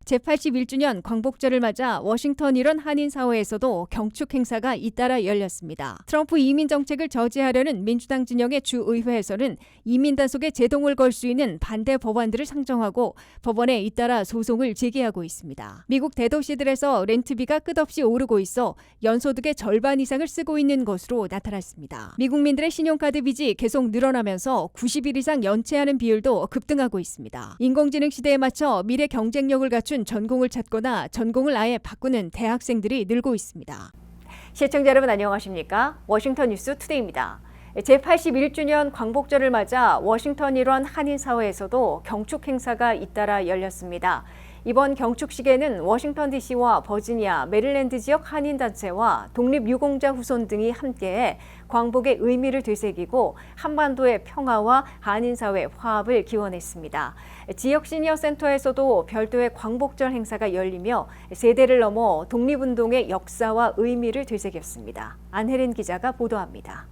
제81주년 광복절을 맞아 워싱턴 일원 한인사회에서도 경축 행사가 잇따라 열렸습니다. 트럼프 이민 정책을 저지하려는 민주당 진영의 주의회에서는 이민 단속에 제동을 걸 수 있는 반대 법안들을 상정하고 법원에 잇따라 소송을 제기하고 있습니다. 미국 대도시들에서 렌트비가 끝없이 오르고 있어 연소득의 절반 이상을 쓰고 있는 것으로 나타났습니다. 미국민들의 신용카드 빚이 계속 늘어나면서 90일 이상 연체하는 비율도 급등하고 있습니다. 인공지능 시대에 맞춰 미래 경쟁력을 갖춘 전공을 찾거나 전공을 아예 바꾸는 대학생들이 늘고 있습니다. 시청자 여러분 안녕하십니까? 워싱턴 뉴스 투데이입니다. 제81주년 광복절을 맞아 워싱턴 일원 한인사회에서도 경축 행사가 잇따라 열렸습니다. 이번 경축식에는 워싱턴 DC와 버지니아, 메릴랜드 지역 한인단체와 독립유공자 후손 등이 함께해 광복의 의미를 되새기고 한반도의 평화와 한인사회 화합을 기원했습니다. 지역 시니어센터에서도 별도의 광복절 행사가 열리며 세대를 넘어 독립운동의 역사와 의미를 되새겼습니다. 안혜린 기자가 보도합니다.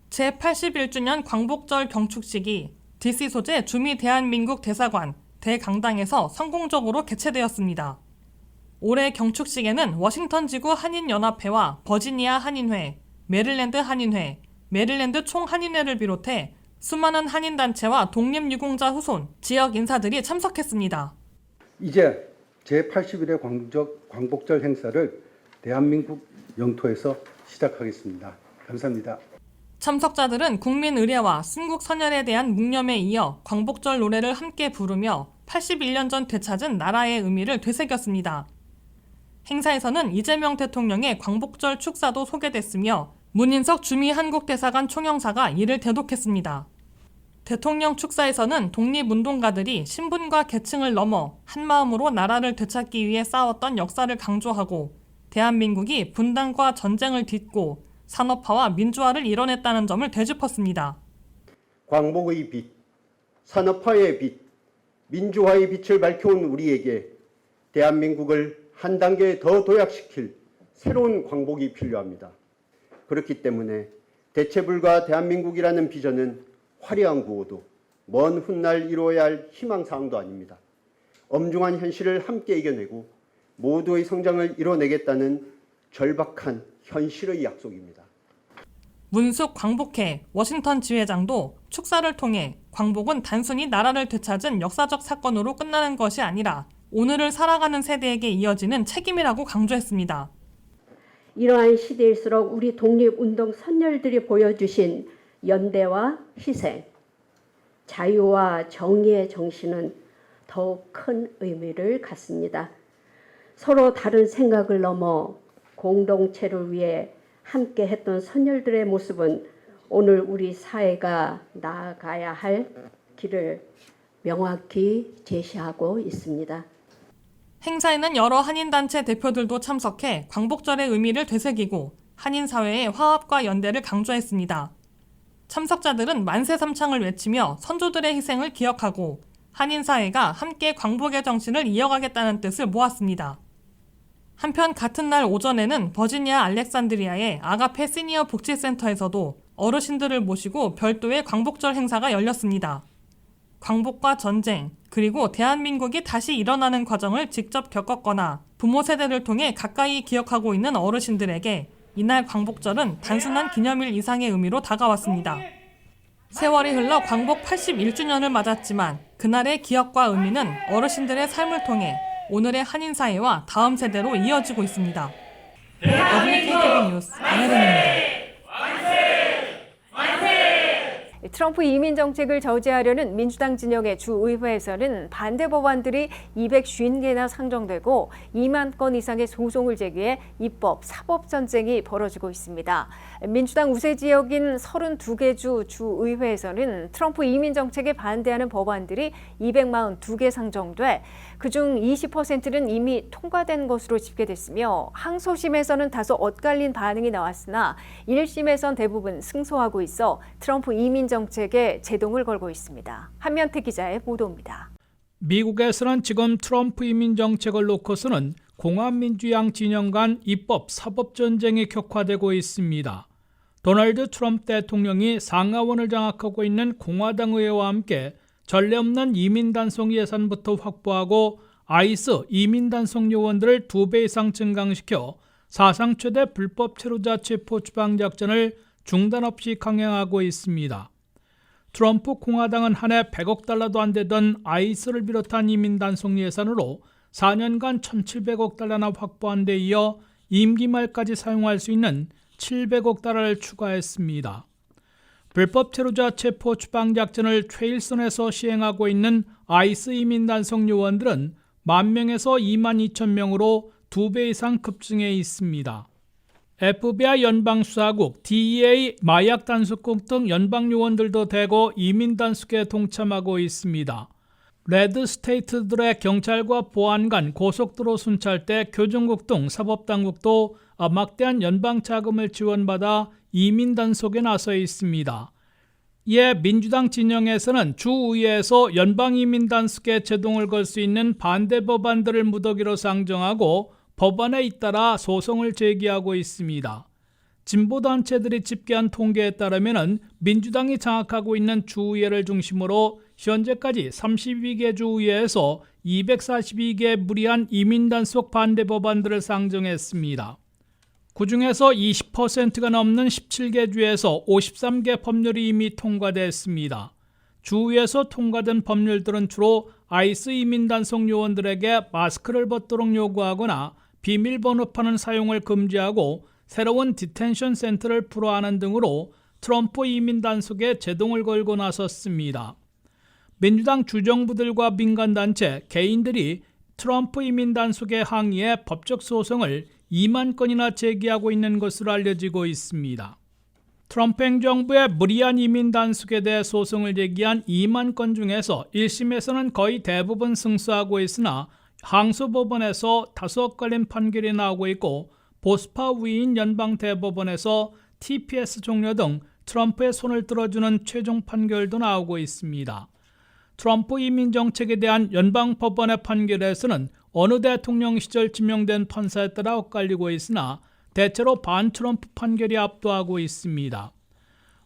제81주년 광복절 경축식이 DC 소재 주미 대한민국 대사관 대강당에서 성공적으로 개최되었습니다. 올해 경축식에는 워싱턴 지구 한인연합회와 버지니아 한인회, 메릴랜드 한인회, 메릴랜드 총한인회를 비롯해 수많은 한인단체와 독립유공자 후손, 지역 인사들이 참석했습니다. 이제 제81회 광복절 행사를 대한민국 영토에서 시작하겠습니다. 감사합니다. 참석자들은 국민 의례와 순국 선열에 대한 묵념에 이어 광복절 노래를 함께 부르며 81년 전 되찾은 나라의 의미를 되새겼습니다. 행사에서는 이재명 대통령의 광복절 축사도 소개됐으며 문인석 주미 한국대사관 총영사가 이를 대독했습니다. 대통령 축사에서는 독립운동가들이 신분과 계층을 넘어 한마음으로 나라를 되찾기 위해 싸웠던 역사를 강조하고 대한민국이 분단과 전쟁을 딛고 산업화와 민주화를 이뤄냈다는 점을 되짚었습니다. 광복의 빛, 산업화의 빛, 민주화의 빛을 밝혀온 우리에게 대한민국을 한 단계 더 도약시킬 새로운 광복이 필요합니다. 그렇기 때문에 대체불가 대한민국이라는 비전은 화려한 구호도 먼 훗날 이루어야 할 희망사항도 아닙니다. 엄중한 현실을 함께 이겨내고 모두의 성장을 이뤄내겠다는 절박한 현실의 약속입니다. 문숙 광복회 워싱턴 지회장도 축사를 통해 광복은 단순히 나라를 되찾은 역사적 사건으로 끝나는 것이 아니라 오늘을 살아가는 세대에게 이어지는 책임이라고 강조했습니다. 이러한 시대일수록 우리 독립운동 선열들이 보여주신 연대와 희생, 자유와 정의의 정신은 더욱 큰 의미를 갖습니다. 서로 다른 생각을 넘어 공동체를 위해 함께 했던 선열들의 모습은 오늘 우리 사회가 나아가야 할 길을 명확히 제시하고 있습니다. 행사에는 여러 한인단체 대표들도 참석해 광복절의 의미를 되새기고 한인사회의 화합과 연대를 강조했습니다. 참석자들은 만세 삼창을 외치며 선조들의 희생을 기억하고 한인사회가 함께 광복의 정신을 이어가겠다는 뜻을 모았습니다. 한편 같은 날 오전에는 버지니아 알렉산드리아의 아가페 시니어 복지센터에서도 어르신들을 모시고 별도의 광복절 행사가 열렸습니다. 광복과 전쟁, 그리고 대한민국이 다시 일어나는 과정을 직접 겪었거나 부모 세대를 통해 가까이 기억하고 있는 어르신들에게 이날 광복절은 단순한 기념일 이상의 의미로 다가왔습니다. 세월이 흘러 광복 81주년을 맞았지만 그날의 기억과 의미는 어르신들의 삶을 통해 오늘의 한인사회와 다음 세대로 이어지고 있습니다. WKTV 뉴스 안혜린입니다. 트럼프 이민 정책을 저지하려는 민주당 진영의 주의회에서는 반대 법안들이 250개나 상정되고 2만 건 이상의 소송을 제기해 입법, 사법 전쟁이 벌어지고 있습니다. 민주당 우세 지역인 32개 주 주의회에서는 트럼프 이민 정책에 반대하는 법안들이 242개 상정돼 그중 20%는 이미 통과된 것으로 집계됐으며 항소심에서는 다소 엇갈린 반응이 나왔으나 1심에선 대부분 승소하고 있어 트럼프 이민 정책에 제동을 걸고 있습니다. 한면태 기자의 보도입니다. 미국에서는 지금 트럼프 이민 정책을 놓고서는 공화민주양 진영 간 입법, 사법 전쟁이 격화되고 있습니다. 도널드 트럼프 대통령이 상하원을 장악하고 있는 공화당 의회와 함께 전례 없는 이민 단속 예산부터 확보하고 아이스 이민 단속 요원들을 2배 이상 증강시켜 사상 최대 불법 체류자 체포 추방 작전을 중단 없이 강행하고 있습니다. 트럼프 공화당은 한 해 100억 달러도 안 되던 아이스를 비롯한 이민 단속 예산으로 4년간 1,700억 달러나 확보한 데 이어 임기 말까지 사용할 수 있는 700억 달러를 추가했습니다. 불법 체류자 체포 추방 작전을 최일선에서 시행하고 있는 아이스 이민 단속 요원들은 10,000명에서 22,000명으로 2배 이상 급증해 있습니다. FBI 연방수사국, DEA 마약 단속국 등 연방 요원들도 대거 이민 단속에 동참하고 있습니다. 레드 스테이트들의 경찰과 보안관, 고속도로 순찰대, 교정국 등 사법당국도 막대한 연방 자금을 지원받아 이민 단속에 나서 있습니다. 이에 민주당 진영에서는 주의회에서 연방 이민 단속에 제동을 걸 수 있는 반대 법안들을 무더기로 상정하고 법안에 잇따라 소송을 제기하고 있습니다. 진보단체들이 집계한 통계에 따르면 민주당이 장악하고 있는 주의회를 중심으로 현재까지 32개 주의회에서 242개 무리한 이민 단속 반대 법안들을 상정했습니다. 그 중에서 20%가 넘는 17개 주에서 53개 법률이 이미 통과됐습니다. 주에서 통과된 법률들은 주로 아이스 이민 단속 요원들에게 마스크를 벗도록 요구하거나 비밀번호판을 사용을 금지하고 새로운 디텐션 센터를 풀어하는 등으로 트럼프 이민 단속에 제동을 걸고 나섰습니다. 민주당 주정부들과 민간단체, 개인들이 트럼프 이민 단속에 항의해 법적 소송을 2만 건이나 제기하고 있는 것으로 알려지고 있습니다. 트럼프 행정부의 무리한 이민 단속에 대해 소송을 제기한 2만 건 중에서 1심에서는 거의 대부분 승소하고 있으나 항소법원에서 다소 엇갈린 판결이 나오고 있고 보스파 위인 연방대법원에서 TPS 종료 등 트럼프의 손을 들어주는 최종 판결도 나오고 있습니다. 트럼프 이민 정책에 대한 연방법원의 판결에서는 어느 대통령 시절 지명된 판사에 따라 엇갈리고 있으나 대체로 반트럼프 판결이 압도하고 있습니다.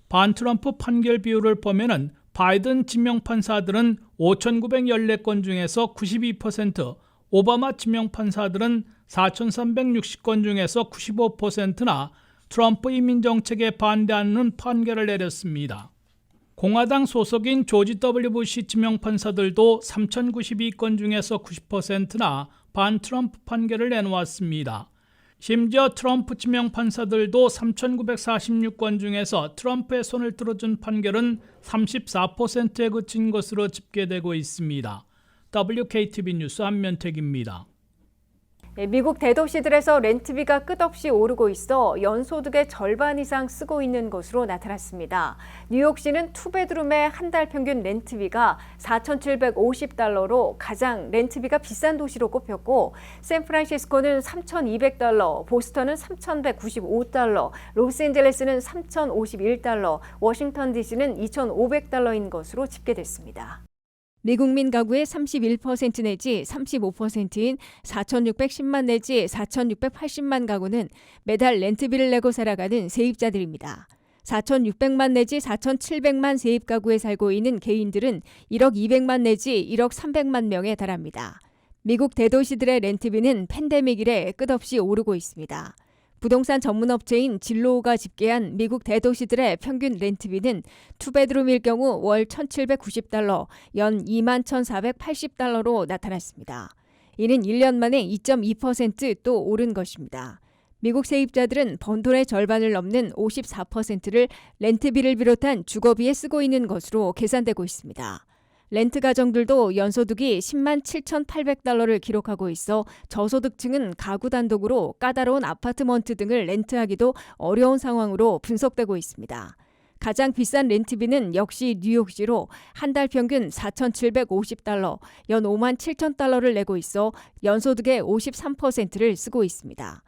반트럼프 판결 비율을 보면 바이든 지명 판사들은 5,914건 중에서 92%, 오바마 지명 판사들은 4,360건 중에서 95%나 트럼프 이민 정책에 반대하는 판결을 내렸습니다. 공화당 소속인 조지 W. 부시 지명 판사들도 3,092건 중에서 90%나 반트럼프 판결을 내놓았습니다. 심지어 트럼프 지명 판사들도 3,946건 중에서 트럼프의 손을 들어준 판결은 34%에 그친 것으로 집계되고 있습니다. WKTV 뉴스 한면택입니다. 미국 대도시들에서 렌트비가 끝없이 오르고 있어 연소득의 절반 이상 쓰고 있는 것으로 나타났습니다. 뉴욕시는 투베드룸의 한 달 평균 렌트비가 $4,750로 가장 렌트비가 비싼 도시로 꼽혔고, 샌프란시스코는 $3,200, 보스턴은 $3,195, 로스앤젤레스는 $3,051, 워싱턴 DC는 $2,500인 것으로 집계됐습니다. 미국민 가구의 31% 내지 35%인 4,610만 내지 4,680만 가구는 매달 렌트비를 내고 살아가는 세입자들입니다. 4,600만 내지 4,700만 세입 가구에 살고 있는 개인들은 1억 200만 내지 1억 300만 명에 달합니다. 미국 대도시들의 렌트비는 팬데믹 이래 끝없이 오르고 있습니다. 부동산 전문업체인 진로우가 집계한 미국 대도시들의 평균 렌트비는 투베드룸일 경우 월 $1,790, 연 $21,480로 나타났습니다. 이는 1년 만에 2.2% 또 오른 것입니다. 미국 세입자들은 번 돈의 절반을 넘는 54%를 렌트비를 비롯한 주거비에 쓰고 있는 것으로 계산되고 있습니다. 렌트 가정들도 연소득이 10만 $7,800를 기록하고 있어 저소득층은 가구 단독으로 까다로운 아파트먼트 등을 렌트하기도 어려운 상황으로 분석되고 있습니다. 가장 비싼 렌트비는 역시 뉴욕시로 한 달 평균 $4,750, 연 $5만 $7,000를 내고 있어 연소득의 53%를 쓰고 있습니다.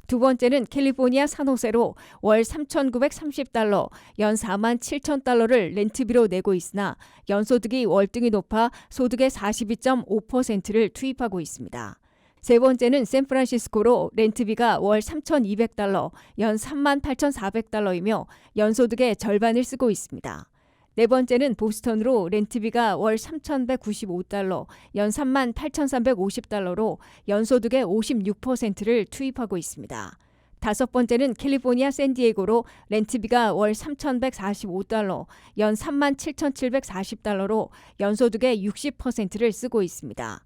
두 번째는 캘리포니아 산호세로 월 $3,930, 연 $4만 $7,000를 렌트비로 내고 있으나 연소득이 월등히 높아 소득의 42.5%를 투입하고 있습니다. 세 번째는 샌프란시스코로 렌트비가 월 $3,200, 연 $38,400이며 연소득의 절반을 쓰고 있습니다. 네 번째는 보스턴으로 렌트비가 월 3,195달러, 연 38,350달러로 연소득의 56%를 투입하고 있습니다. 다섯 번째는 캘리포니아 샌디에이고로 렌트비가 월 3,145달러, 연 37,740달러로 연소득의 60%를 쓰고 있습니다.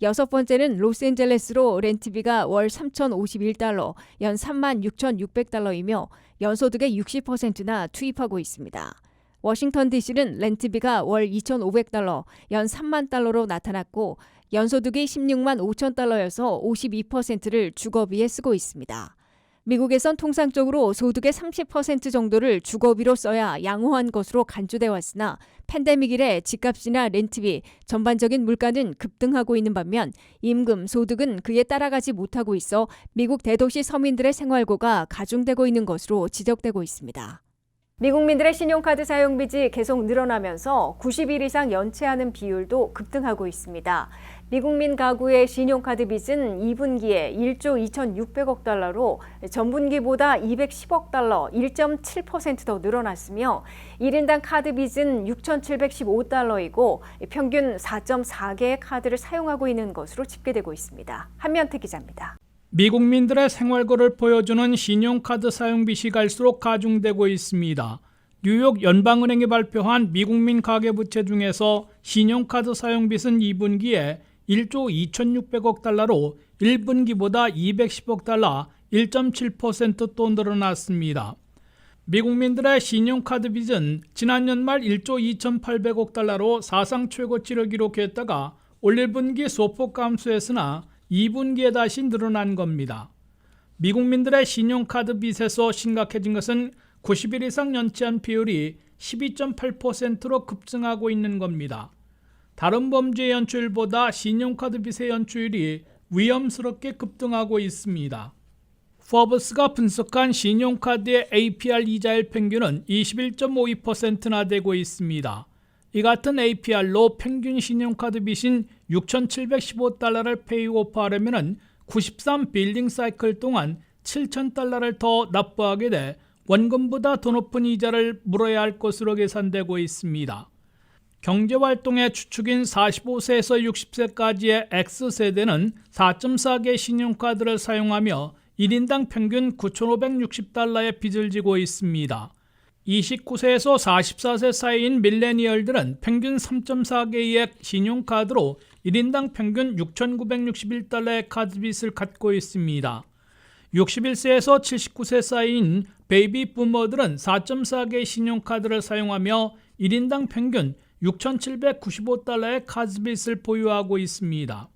여섯 번째는 로스앤젤레스로 렌트비가 월 3,051달러, 연 36,600달러이며 연소득의 60%나 투입하고 있습니다. 워싱턴 DC는 렌트비가 월 2,500달러, 연 3만 달러로 나타났고 연소득이 16만 5천 달러여서 52%를 주거비에 쓰고 있습니다. 미국에선 통상적으로 소득의 30% 정도를 주거비로 써야 양호한 것으로 간주돼 왔으나 팬데믹 이래 집값이나 렌트비, 전반적인 물가는 급등하고 있는 반면 임금, 소득은 그에 따라가지 못하고 있어 미국 대도시 서민들의 생활고가 가중되고 있는 것으로 지적되고 있습니다. 미국민들의 신용카드 사용 빚이 계속 늘어나면서 90일 이상 연체하는 비율도 급등하고 있습니다. 미국민 가구의 신용카드 빚은 2분기에 1조 2,600억 달러로 전분기보다 210억 달러, 1.7% 더 늘어났으며 1인당 카드 빚은 6,715달러이고 평균 4.4개의 카드를 사용하고 있는 것으로 집계되고 있습니다. 한면태 기자입니다. 미국민들의 생활고를 보여주는 신용카드 사용빚이 갈수록 가중되고 있습니다. 뉴욕 연방은행이 발표한 미국민 가계부채 중에서 신용카드 사용빚은 2분기에 1조 2,600억 달러로 1분기보다 210억 달러, 1.7% 또 늘어났습니다. 미국민들의 신용카드 빚은 지난 연말 1조 2,800억 달러로 사상 최고치를 기록했다가 올 1분기 소폭 감소했으나 2분기에 다시 늘어난 겁니다. 미국민들의 신용카드 빚에서 심각해진 것은 90일 이상 연체한 비율이 12.8%로 급증하고 있는 겁니다. 다른 범죄 연체율보다 신용카드 빚의 연체율이 위험스럽게 급등하고 있습니다. 포브스가 분석한 신용카드의 APR 이자율 평균은 21.52%나 되고 있습니다. 이 같은 APR로 평균 신용카드 빚인 6,715달러를 페이오프하려면 93 빌링 사이클 동안 7,000달러를 더 납부하게 돼 원금보다 더 높은 이자를 물어야 할 것으로 계산되고 있습니다. 경제활동의 주축인 45세에서 60세까지의 X세대는 4.4개 신용카드를 사용하며 1인당 평균 9,560달러의 빚을 지고 있습니다. 29세에서 44세 사이인 밀레니얼들은 평균 3.4개의 신용카드로 1인당 평균 6,961달러의 카드빚을 갖고 있습니다. 61세에서 79세 사이인 베이비 부머들은 4.4개의 신용카드를 사용하며 1인당 평균 6,795달러의 카드빚을 보유하고 있습니다.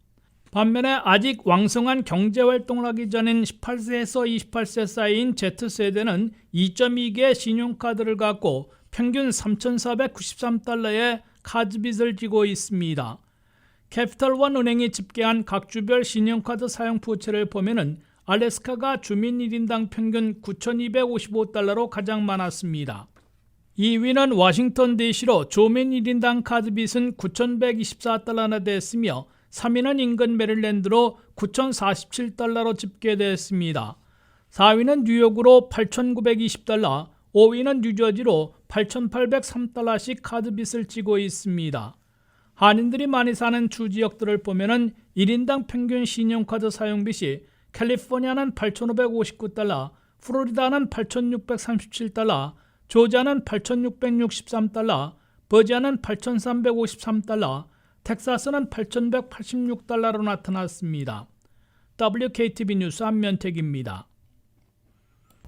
반면에 아직 왕성한 경제활동을 하기 전인 18세에서 28세 사이인 Z세대는 2.2개의 신용카드를 갖고 평균 3,493달러의 카드빚을 지고 있습니다. 캐피털원 은행이 집계한 각 주별 신용카드 사용 부채를 보면 알래스카가 주민 1인당 평균 9,255달러로 가장 많았습니다. 2위는 워싱턴 DC로 주민 1인당 카드빚은 9,124달러나 됐으며 3위는 인근 메릴랜드로 9,047달러로 집계됐습니다. 4위는 뉴욕으로 8,920달러, 5위는 뉴저지로 8,803달러씩 카드빚을 지고 있습니다. 한인들이 많이 사는 주 지역들을 보면 1인당 평균 신용카드 사용빚이 캘리포니아는 8,559달러, 플로리다는 8,637달러, 조지아는 8,663달러, 버지니아는 8,353달러, 텍사스는 8,186달러로 나타났습니다. WKTV 뉴스 한면택입니다.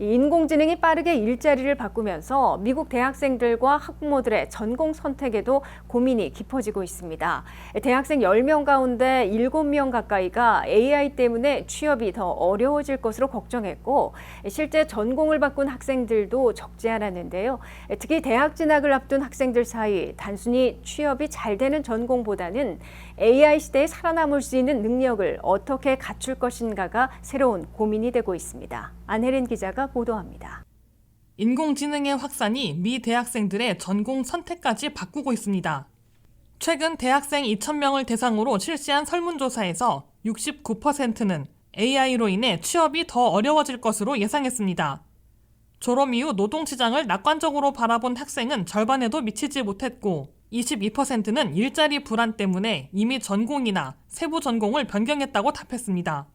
인공지능이 빠르게 일자리를 바꾸면서 미국 대학생들과 학부모들의 전공 선택에도 고민이 깊어지고 있습니다. 대학생 10명 가운데 7명 가까이가 AI 때문에 취업이 더 어려워질 것으로 걱정했고 실제 전공을 바꾼 학생들도 적지 않았는데요. 특히 대학 진학을 앞둔 학생들 사이 단순히 취업이 잘 되는 전공보다는 AI 시대에 살아남을 수 있는 능력을 어떻게 갖출 것인가가 새로운 고민이 되고 있습니다. 안혜린 기자가 보도합니다. 인공지능의 확산이 미 대학생들의 전공 선택까지 바꾸고 있습니다. 최근 대학생 2,000명을 대상으로 실시한 설문조사에서 69%는 AI로 인해 취업이 더 어려워질 것으로 예상했습니다. 졸업 이후 노동시장을 낙관적으로 바라본 학생은 절반에도 미치지 못했고 22%는 일자리 불안 때문에 이미 전공이나 세부 전공을 변경했다고 답했습니다.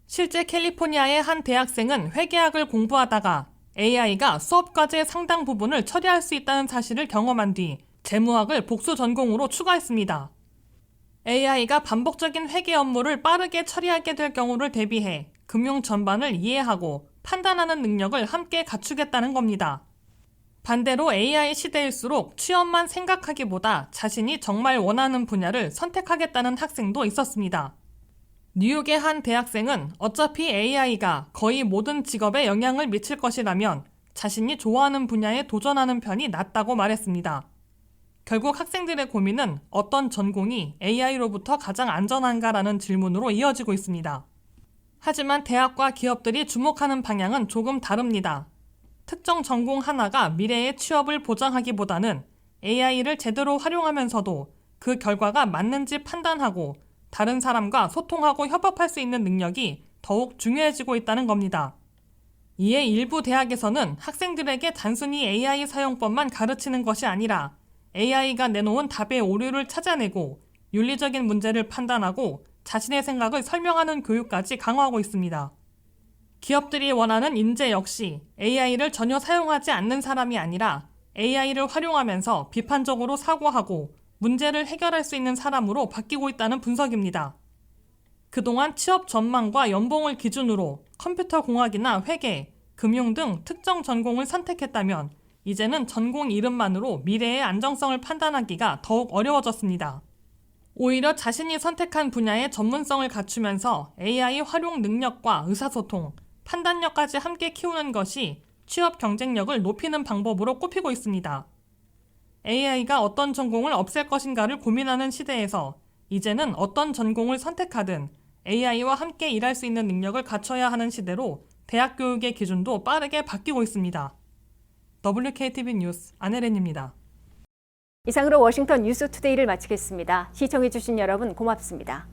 실제 캘리포니아의 한 대학생은 회계학을 공부하다가 AI가 수업 과제 상당 부분을 처리할 수 있다는 사실을 경험한 뒤 재무학을 복수 전공으로 추가했습니다. AI가 반복적인 회계 업무를 빠르게 처리하게 될 경우를 대비해 금융 전반을 이해하고 판단하는 능력을 함께 갖추겠다는 겁니다. 반대로 AI 시대일수록 취업만 생각하기보다 자신이 정말 원하는 분야를 선택하겠다는 학생도 있었습니다. 뉴욕의 한 대학생은 어차피 AI가 거의 모든 직업에 영향을 미칠 것이라면 자신이 좋아하는 분야에 도전하는 편이 낫다고 말했습니다. 결국 학생들의 고민은 어떤 전공이 AI로부터 가장 안전한가라는 질문으로 이어지고 있습니다. 하지만 대학과 기업들이 주목하는 방향은 조금 다릅니다. 특정 전공 하나가 미래의 취업을 보장하기보다는 AI를 제대로 활용하면서도 그 결과가 맞는지 판단하고 다른 사람과 소통하고 협업할 수 있는 능력이 더욱 중요해지고 있다는 겁니다. 이에 일부 대학에서는 학생들에게 단순히 AI 사용법만 가르치는 것이 아니라 AI가 내놓은 답의 오류를 찾아내고 윤리적인 문제를 판단하고 자신의 생각을 설명하는 교육까지 강화하고 있습니다. 기업들이 원하는 인재 역시 AI를 전혀 사용하지 않는 사람이 아니라 AI를 활용하면서 비판적으로 사고하고 문제를 해결할 수 있는 사람으로 바뀌고 있다는 분석입니다. 그동안 취업 전망과 연봉을 기준으로 컴퓨터 공학이나 회계, 금융 등 특정 전공을 선택했다면 이제는 전공 이름만으로 미래의 안정성을 판단하기가 더욱 어려워졌습니다. 오히려 자신이 선택한 분야의 전문성을 갖추면서 AI 활용 능력과 의사소통, 판단력까지 함께 키우는 것이 취업 경쟁력을 높이는 방법으로 꼽히고 있습니다. AI가 어떤 전공을 없앨 것인가를 고민하는 시대에서 이제는 어떤 전공을 선택하든 AI와 함께 일할 수 있는 능력을 갖춰야 하는 시대로 대학 교육의 기준도 빠르게 바뀌고 있습니다. WKTV 뉴스 안혜린입니다. 이상으로 워싱턴 뉴스투데이를 마치겠습니다. 시청해주신 여러분 고맙습니다.